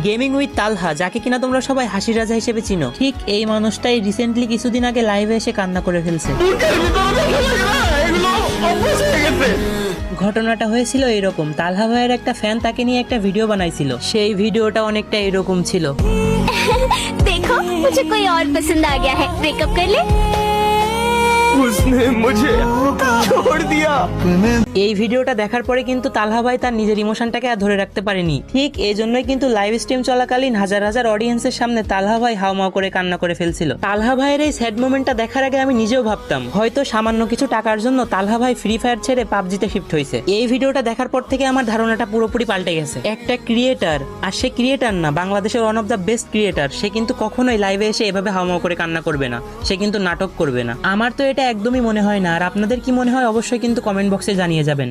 Gaming with তালহা, যাকে কিনা তোমরা সবাই হাসির রাজা হিসেবে চিনো, ঠিক এই মানুষটাই রিসেন্টলি কিছুদিন আগে লাইভে এসে কান্না করে ফেলছে। ঘটনাটা হয়েছিল এরকম, তালহা ভাইয়ের একটা ফ্যান তাকে নিয়ে একটা ভিডিও বানাইছিল। সেই ভিডিওটা অনেকটা এরকম ছিল। देखो मुझे कोई और पसंद आ गया है, ब्रेकअप कर ले। उसने मुझे छोड़ दिया। এই ভিডিওটা দেখার পরে কিন্তু তালহা ভাই তার নিজের ইমোশনটাকে আর ধরে রাখতে পারেনি। ঠিক এই জন্যই কিন্তু লাইভ স্ট্রিম চলাকালীন হাজার হাজার অডিয়েন্সের সামনে তালহা ভাই হাউমাউ করে কান্না করে ফেলছিল। তালহা ভাইয়ের এই স্যাড মোমেন্টটা দেখার আগে আমি নিজেও ভাবতাম হয়তো সামান্য কিছু টাকার জন্য তালহা ভাই ফ্রি ফায়ার ছেড়ে পাবজিতে শিফট হয়েছে। এই ভিডিওটা দেখার পর থেকে আমার ধারণাটা পুরোপুরি পাল্টে গেছে। একটা ক্রিয়েটার, আর সে ক্রিয়েটার না, বাংলাদেশের one of the best creator, সে কিন্তু কখনোই লাইভে এসে এভাবে হাউমাউ করে কান্না করবে না, সে কিন্তু নাটক করবে না। আমার তো এটা একদমই মনে হয় না। আর আপনাদের কি মনে হয় অবশ্যই কিন্তু কমেন্ট বক্সে জানিয়ে যাবেন।